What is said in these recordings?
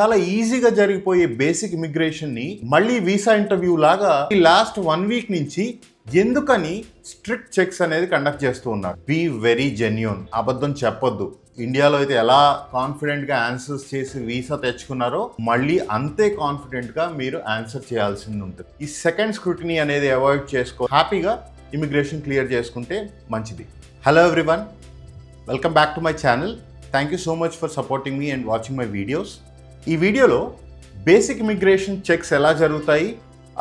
చాలా ఈజీగా జరిగిపోయే basic immigration ని మళ్ళీ వీసా ఇంటర్వ్యూ లాగా ఈ లాస్ట్ 1 వీక్ నుంచి ఎందుకని స్ట్రిక్ట్ చెక్స్ అనేది కండక్ట్ చేస్తూ ఉన్నారు. బీ వెరీ జెన్యూన్, అబద్ధం చెప్పొద్దు. ఇండియాలో అయితే ఎలా కాన్ఫిడెంట్ గా ఆన్సర్స్ చేసి వీసా తెచ్చుకున్నారో మళ్ళీ అంతే కాన్ఫిడెంట్ గా మీరు ఆన్సర్ చేయాల్సింది ఉంటుంది. ఈ సెకండ్ స్క్రూటినీ అనేది అవాయిడ్ చేసుకో హ్యాపీగా ఇమిగ్రేషన్ క్లియర్ చేసుకుంటే మంచిది. Hello everyone, welcome back to my channel. Thank you so much for supporting me and watching my videos. ఈ వీడియోలో బేసిక్ ఇమిగ్రేషన్ చెక్స్ ఎలా జరుగుతాయి,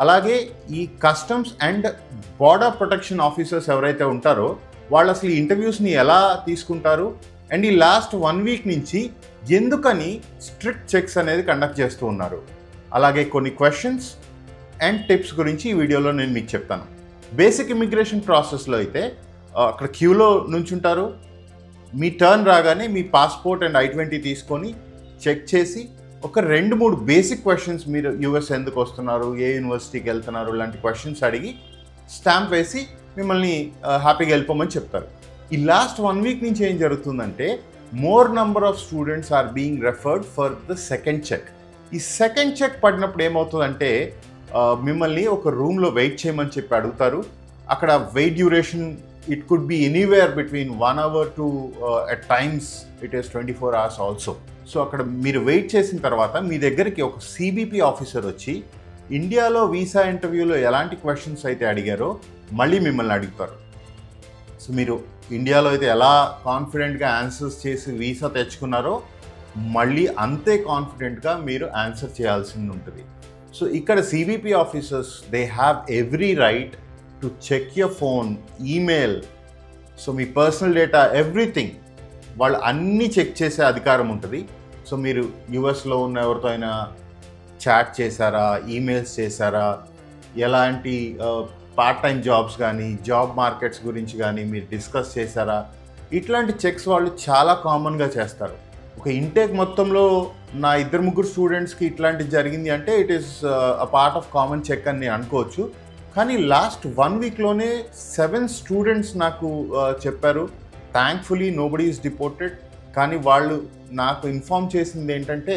అలాగే ఈ customs and border protection officers ఎవరైతే ఉంటారో వాళ్ళు అసలు ఈ ఇంటర్వ్యూస్ని ఎలా తీసుకుంటారు అండ్ ఈ లాస్ట్ 1 వీక్ నుంచి ఎందుకని స్ట్రిక్ట్ చెక్స్ అనేది కండక్ట్ చేస్తూ ఉన్నారు, అలాగే కొన్ని క్వశ్చన్స్ అండ్ టిప్స్ గురించి ఈ వీడియోలో నేను మీకు చెప్తాను. బేసిక్ ఇమిగ్రేషన్ ప్రాసెస్లో అయితే అక్కడ క్యూలో నుంచుంటారు. మీ టర్న్ రాగానే మీ పాస్పోర్ట్ అండ్ I-20 తీసుకొని చెక్ చేసి ఒక 2-3 బేసిక్ క్వశ్చన్స్, మీరు యూఎస్ ఎందుకు వస్తున్నారు, ఏ యూనివర్సిటీకి వెళ్తున్నారు లాంటి క్వశ్చన్స్ అడిగి స్టాంప్ వేసి మిమ్మల్ని హ్యాపీగా వెళ్ళిపోమని చెప్తారు. ఈ లాస్ట్ 1 వీక్ నుంచి ఏం జరుగుతుందంటే more number of students are being referred for the second check. ఈ సెకండ్ చెక్ పడినప్పుడు ఏమవుతుందంటే మిమ్మల్ని ఒక రూమ్లో వెయిట్ చేయమని చెప్పి అడుగుతారు. అక్కడ wait duration it could be anywhere between 1 hour to at times it is 24 hours also. So అక్కడ మీరు వెయిట్ చేసిన తర్వాత మీ దగ్గరికి ఒక సిబిపి ఆఫీసర్ వచ్చి ఇండియాలో వీసా ఇంటర్వ్యూలో ఎలాంటి క్వశ్చన్స్ అయితే అడిగారో మళ్ళీ మిమ్మల్ని అడుగుతారు. సో మీరు ఇండియాలో అయితే ఎలా కాన్ఫిడెంట్గా ఆన్సర్స్ చేసి వీసా తెచ్చుకున్నారో మళ్ళీ అంతే కాన్ఫిడెంట్గా మీరు ఆన్సర్ చేయాల్సింది ఉంటుంది. సో ఇక్కడ CBP officers they have every right to check your phone, email, so మీ పర్సనల్ డేటా, ఎవ్రీథింగ్ వాళ్ళు అన్నీ చెక్ చేసే అధికారం ఉంటుంది. సో మీరు యూఎస్లో ఉన్న ఎవరితో అయినా చాట్ చేశారా, ఈమెయిల్స్ చేశారా, ఎలాంటి పార్ట్ టైం జాబ్స్ కానీ జాబ్ మార్కెట్స్ గురించి కానీ మీరు డిస్కస్ చేశారా, ఇట్లాంటి చెక్స్ వాళ్ళు చాలా కామన్గా చేస్తారు. ఒక ఇంటేక్ మొత్తంలో నా 2-3 స్టూడెంట్స్కి ఇట్లాంటిది జరిగింది అంటే it is a part of common check అని నేను అనుకోవచ్చు. కానీ లాస్ట్ 1 వీక్లోనే 7 స్టూడెంట్స్ నాకు చెప్పారు. Thankfully nobody is deported. కానీ వాళ్ళు నాకు ఇన్ఫార్మ్ చేసింది ఏంటంటే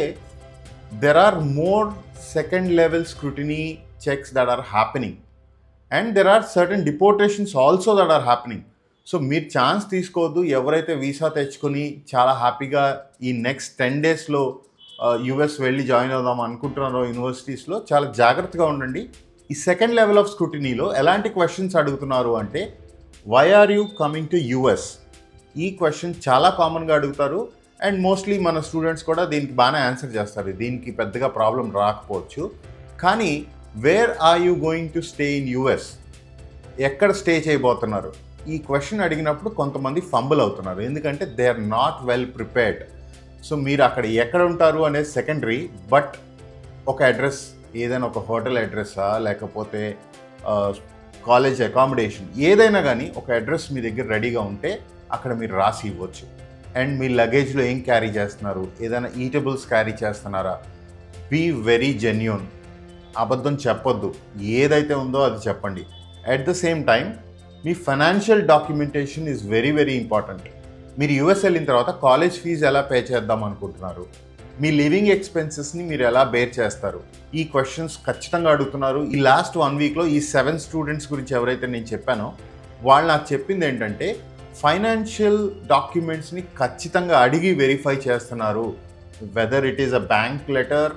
there are more second level scrutiny checks that are happening and there are certain deportations also that are happening. So మీరు ఛాన్స్ తీసుకోవద్దు. ఎవరైతే వీసా తెచ్చుకొని చాలా హ్యాపీగా ఈ నెక్స్ట్ 10 డేస్లో యూఎస్ వెళ్ళి జాయిన్ అవుదాం అనుకుంటున్నారో యూనివర్సిటీస్లో చాలా జాగ్రత్తగా ఉండండి. ఈ సెకండ్ లెవెల్ ఆఫ్ స్క్రూటినీలో ఎలాంటి క్వశ్చన్స్ అడుగుతున్నారు అంటే why are you coming to US? ఈ క్వశ్చన్ చాలా కామన్గా అడుగుతారు అండ్ మోస్ట్లీ మన స్టూడెంట్స్ కూడా దీనికి బాగానే ఆన్సర్ చేస్తారు. దీనికి పెద్దగా ప్రాబ్లం రాకపోవచ్చు. కానీ where are you going to stay in US? ఎక్కడ స్టే చేయబోతున్నారు? ఈ క్వశ్చన్ అడిగినప్పుడు కొంతమంది ఫంబుల్ అవుతున్నారు, ఎందుకంటే they are not well prepared. So మీరు అక్కడ ఎక్కడ ఉంటారు అనేది సెకండరీ, బట్ ఒక అడ్రస్, ఏదైనా ఒక హోటల్ అడ్రస్సా లేకపోతే కాలేజ్ అకామిడేషన్, ఏదైనా కానీ ఒక అడ్రస్ మీ దగ్గర రెడీగా ఉంటే అక్కడ మీరు రాసి ఇవ్వచ్చు. అండ్ మీ లగేజ్లో ఏం క్యారీ చేస్తున్నారు, ఏదైనా ఈటబుల్స్ క్యారీ చేస్తున్నారా? బీ వెరీ జెన్యూన్, అబద్ధం చెప్పొద్దు. ఏదైతే ఉందో అది చెప్పండి. At the same time me financial documentation is very very important. మీరు యూఎస్ వెళ్ళిన తర్వాత కాలేజ్ ఫీజు ఎలా పే చేద్దాం అనుకుంటున్నారు, మీ లివింగ్ ఎక్స్పెన్సెస్ని మీరు ఎలా బేర్ చేస్తారు, ఈ క్వశ్చన్స్ ఖచ్చితంగా అడుగుతున్నారు. ఈ లాస్ట్ 1 వీక్లో ఈ 7 స్టూడెంట్స్ గురించి ఎవరైతే నేను చెప్పానో వాళ్ళు నాకు చెప్పింది ఏంటంటే ఫైనాన్షియల్ డాక్యుమెంట్స్ని ఖచ్చితంగా అడిగి వెరిఫై చేస్తున్నారు. Whether it is a bank letter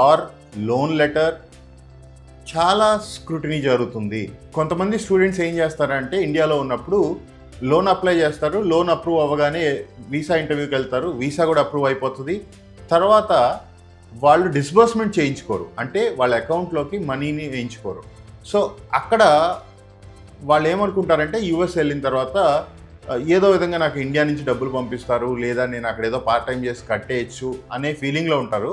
or loan letter, చాలా స్క్రూటినీ జరుగుతుంది. కొంతమంది స్టూడెంట్స్ ఏం చేస్తారంటే ఇండియాలో ఉన్నప్పుడు లోన్ అప్లై చేస్తారు, లోన్ అప్రూవ్ అవ్వగానే వీసా ఇంటర్వ్యూకి వెళ్తారు, వీసా కూడా అప్రూవ్ అయిపోతుంది. తర్వాత వాళ్ళు డిస్బర్స్మెంట్ చేయించుకోరు, అంటే వాళ్ళ అకౌంట్లోకి మనీని వేయించుకోరు. సో అక్కడ వాళ్ళు ఏమనుకుంటారంటే యూఎస్ వెళ్ళిన తర్వాత ఏదో విధంగా నాకు ఇండియా నుంచి డబ్బులు పంపిస్తారు, లేదా నేను అక్కడ ఏదో పార్ట్ టైం చేసి కట్టేయచ్చు అనే ఫీలింగ్లో ఉంటారు.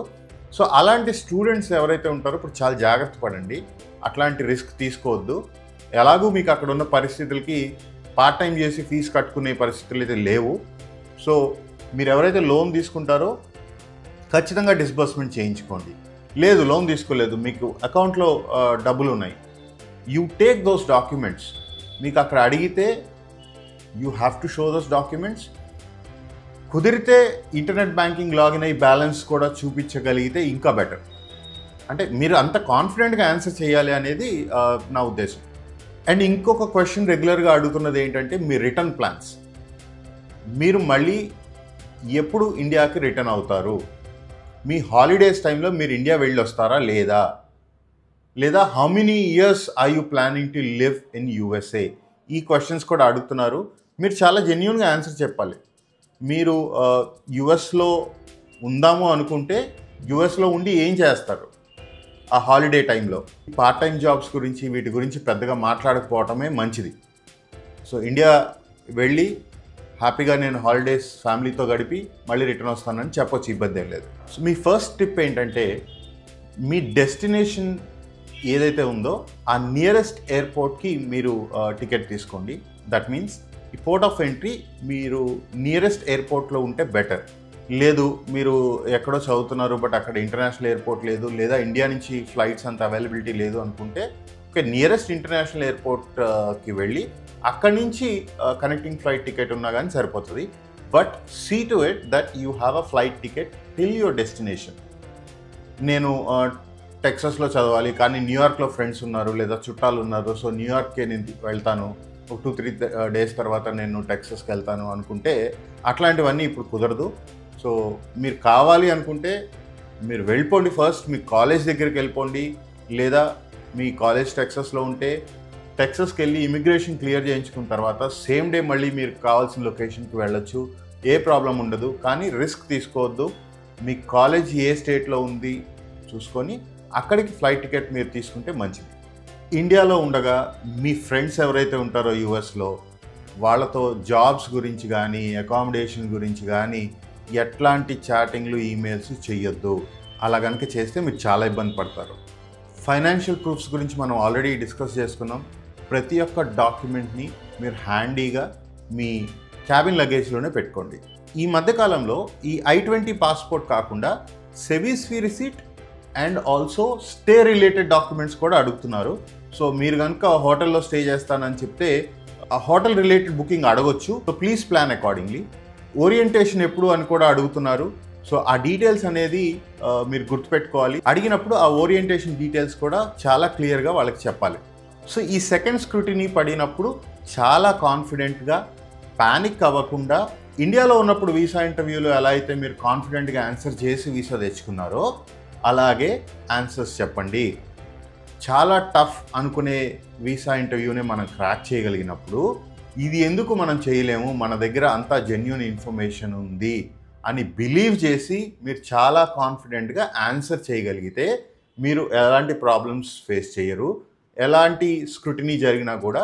సో అలాంటి స్టూడెంట్స్ ఎవరైతే ఉంటారో ఇప్పుడు చాలా జాగ్రత్త పడండి, అట్లాంటి రిస్క్ తీసుకోవద్దు. ఎలాగూ మీకు అక్కడ ఉన్న పరిస్థితులకి పార్ట్ టైం చేసి ఫీజు కట్టుకునే పరిస్థితులు అయితే లేవు. సో మీరు ఎవరైతే లోన్ తీసుకుంటారో ఖచ్చితంగా డిస్బర్స్మెంట్ చేయించుకోండి. లేదు లోన్ తీసుకోలేదు, మీకు అకౌంట్లో డబ్బులు ఉన్నాయి, యూ టేక్ దోస్ డాక్యుమెంట్స్. మీకు అక్కడ అడిగితే you have to show those documents. కుదిరితే ఇంటర్నెట్ బ్యాంకింగ్ లాగిన్ అయ్యి బ్యాలెన్స్ కూడా చూపించగలిగితే ఇంకా బెటర్. అంటే మీరు అంత కాన్ఫిడెంట్గా ఆన్సర్ చేయాలి అనేది నా ఉద్దేశం. అండ్ ఇంకొక క్వశ్చన్ రెగ్యులర్గా అడుగుతున్నది ఏంటంటే మీ రిటర్న్ ప్లాన్స్. మీరు మళ్ళీ ఎప్పుడు ఇండియాకి రిటర్న్ అవుతారు? మీ హాలిడేస్ టైంలో మీరు ఇండియా వెళ్ళి వస్తారా లేదా how many years or you planning to live in USA? ఈ క్వశ్చన్స్ కూడా అడుగుతున్నారు. మీరు చాలా జెన్యూన్గా ఆన్సర్ చెప్పాలి. మీరు యుఎస్లో ఉందాము అనుకుంటే యుఎస్లో ఉండి ఏం చేస్తారు ఆ హాలిడే టైంలో? పార్ట్ టైం జాబ్స్ గురించి వీటి గురించి పెద్దగా మాట్లాడకపోవటమే మంచిది. సో ఇండియా వెళ్ళి హ్యాపీగా నేను హాలిడేస్ ఫ్యామిలీతో గడిపి మళ్ళీ రిటర్న్ వస్తానని చెప్పొచ్చు, ఇబ్బంది ఏం లేదు. సో మీ ఫస్ట్ టిప్ ఏంటంటే మీ డెస్టినేషన్ ఏదైతే ఉందో ఆ నియరెస్ట్ ఎయిర్పోర్ట్కి మీరు టికెట్ తీసుకోండి. దట్ మీన్స్ ఈ పోర్ట్ ఆఫ్ ఎంట్రీ మీరు నియరెస్ట్ ఎయిర్పోర్ట్లో ఉంటే బెటర్. లేదు మీరు ఎక్కడో చదువుతున్నారు బట్ అక్కడ ఇంటర్నేషనల్ ఎయిర్పోర్ట్ లేదు, లేదా ఇండియా నుంచి ఫ్లైట్స్ అంత అవైలబిలిటీ లేదు అనుకుంటే ఓకే, నియరెస్ట్ ఇంటర్నేషనల్ ఎయిర్పోర్ట్కి వెళ్ళి అక్కడి నుంచి కనెక్టింగ్ ఫ్లైట్ టికెట్ ఉన్నా కానీ సరిపోతుంది. But see to it that you have a flight ticket till your destination. నేను టెక్సస్లో చదవాలి కానీ న్యూయార్క్లో ఫ్రెండ్స్ ఉన్నారు లేదా చుట్టాలు ఉన్నారు, సో న్యూయార్క్కే నేను వెళ్తాను, ఒక 2-3 డేస్ తర్వాత నేను టెక్సస్కి వెళ్తాను అనుకుంటే అట్లాంటివన్నీ ఇప్పుడు కుదరదు. సో మీరు కావాలి అనుకుంటే మీరు వెళ్ళిపోండి, ఫస్ట్ మీ కాలేజ్ దగ్గరికి వెళ్ళిపోండి, లేదా మీ కాలేజ్ టెక్సస్లో ఉంటే టెక్సస్కి వెళ్ళి ఇమిగ్రేషన్ క్లియర్ చేయించుకున్న తర్వాత సేమ్ డే మళ్ళీ మీరు కావాల్సిన లొకేషన్కి వెళ్ళొచ్చు, ఏ ప్రాబ్లం ఉండదు. కానీ రిస్క్ తీసుకోవద్దు. మీ కాలేజ్ ఏ స్టేట్లో ఉంది చూసుకొని అక్కడికి ఫ్లైట్ టికెట్ మీరు తీసుకుంటే మంచిది. ఇండియాలో ఉండగా మీ ఫ్రెండ్స్ ఎవరైతే ఉంటారో యూఎస్లో వాళ్ళతో జాబ్స్ గురించి కానీ అకామిడేషన్ గురించి కానీ ఎట్లాంటి చాటింగ్లు ఈమెయిల్స్ చేయొద్దు. అలా కనుక చేస్తే మీరు చాలా ఇబ్బంది పడతారు. ఫైనాన్షియల్ ప్రూఫ్స్ గురించి మనం ఆల్రెడీ డిస్కస్ చేసుకున్నాం. ప్రతి ఒక్క డాక్యుమెంట్ని మీరు హ్యాండీగా మీ క్యాబిన్ లగేజ్లోనే పెట్టుకోండి. ఈ మధ్యకాలంలో ఈ I-20 పాస్పోర్ట్ కాకుండా SEVIS fee receipt and also stay related documents కూడా అడుగుతున్నారు. సో మీరు కనుక హోటల్లో స్టే చేస్తానని చెప్తే ఆ హోటల్ రిలేటెడ్ బుకింగ్ అడగొచ్చు. So please plan accordingly. Orientation ఎప్పుడు అని కూడా అడుగుతున్నారు. సో ఆ డీటెయిల్స్ అనేది మీరు గుర్తుపెట్టుకోవాలి. అడిగినప్పుడు ఆ ఓరియంటేషన్ డీటెయిల్స్ కూడా చాలా క్లియర్గా వాళ్ళకి చెప్పాలి. సో ఈ సెకండ్ స్క్రూటినీ పడినప్పుడు చాలా కాన్ఫిడెంట్గా, ప్యానిక్ అవ్వకుండా, ఇండియాలో ఉన్నప్పుడు వీసా ఇంటర్వ్యూలో ఎలా అయితే మీరు కాన్ఫిడెంట్గా ఆన్సర్ చేసి వీసా తెచ్చుకున్నారో అలాగే ఆన్సర్స్ చెప్పండి. చాలా టఫ్ అనుకునే వీసా ఇంటర్వ్యూని మనం క్రాక్ చేయగలిగినప్పుడు ఇది ఎందుకు మనం చేయలేము, మన దగ్గర అంతా జెన్యూన్ ఇన్ఫర్మేషన్ ఉంది అని బిలీవ్ చేసి మీరు చాలా కాన్ఫిడెంట్గా ఆన్సర్ చేయగలిగితే మీరు ఎలాంటి ప్రాబ్లమ్స్ ఫేస్ చేయరు. ఎలాంటి స్క్రూటినీ జరిగినా కూడా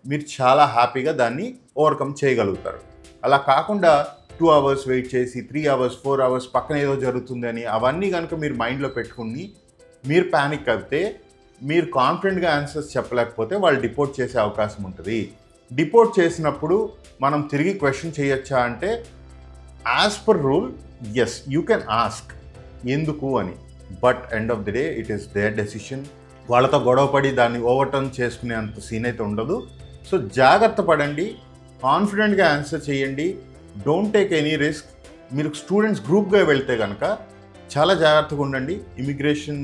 మీరు చాలా హ్యాపీగా దాన్ని ఓవర్కమ్ చేయగలుగుతారు. అలా కాకుండా 2 hours వెయిట్ చేసి 3 hours 4 hours పక్కన ఏదో జరుగుతుందని అవన్నీ కనుక మీరు మైండ్లో పెట్టుకుని మీరు ప్యానిక్ అయితే మీరు కాన్ఫిడెంట్గా ఆన్సర్స్ చెప్పలేకపోతే వాళ్ళు డిపోర్ట్ చేసే అవకాశం ఉంటుంది. డిపోర్ట్ చేసినప్పుడు మనం తిరిగి క్వశ్చన్ చేయొచ్చా అంటే as per rule yes, you can ask ఎందుకు అని. But end of the day it is their decision. వాళ్ళతో గొడవపడి దాన్ని ఓవర్టర్న్ చేసుకునే అంత సీన్ అయితే ఉండదు. సో జాగ్రత్త పడండి, కాన్ఫిడెంట్గా ఆన్సర్ చేయండి, డోంట్ టేక్ ఎనీ రిస్క్. మీరు స్టూడెంట్స్ గ్రూప్గా వెళ్తే కనుక చాలా జాగ్రత్తగా ఉండండి. ఇమిగ్రేషన్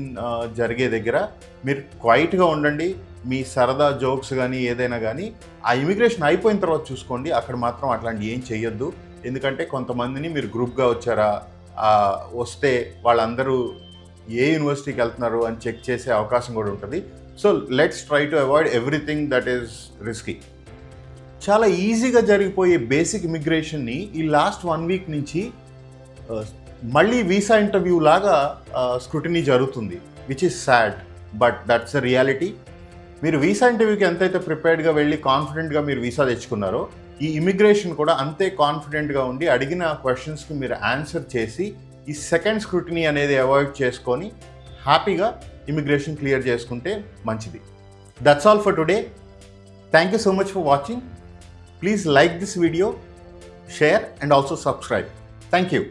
జరిగే దగ్గర మీరు క్వైట్గా ఉండండి. మీ సరదా జోక్స్ కానీ ఏదైనా కానీ ఆ ఇమిగ్రేషన్ అయిపోయిన తర్వాత చూసుకోండి. అక్కడ మాత్రం అట్లాంటి ఏం చేయొద్దు. ఎందుకంటే కొంతమందిని మీరు గ్రూప్గా వచ్చారా, వస్తే వాళ్ళందరూ ఏ యూనివర్సిటీకి వెళ్తున్నారు అని చెక్ చేసే అవకాశం కూడా ఉంటుంది. So let's try to avoid everything that is risky. చాలా ఈజీగా జరిగిపోయే బేసిక్ ఇమిగ్రేషన్ని ఈ లాస్ట్ 1 week నుంచి మళ్ళీ వీసా ఇంటర్వ్యూ లాగా స్క్రూటినీ జరుగుతుంది, which is sad, but that's a reality. మీరు వీసా ఇంటర్వ్యూకి ఎంతైతే ప్రిపేర్డ్గా వెళ్ళి కాన్ఫిడెంట్గా మీరు వీసా తెచ్చుకున్నారో ఈ ఇమిగ్రేషన్ కూడా అంతే కాన్ఫిడెంట్గా ఉండి అడిగిన క్వశ్చన్స్కి మీరు ఆన్సర్ చేసి ఈ సెకండ్ స్క్రూటినీ అనేది అవాయిడ్ చేసుకొని హ్యాపీగా ఇమిగ్రేషన్ క్లియర్ చేసుకుంటే మంచిది. That's all for today. Thank you so much for watching. Please like this video, share and also subscribe. Thank you.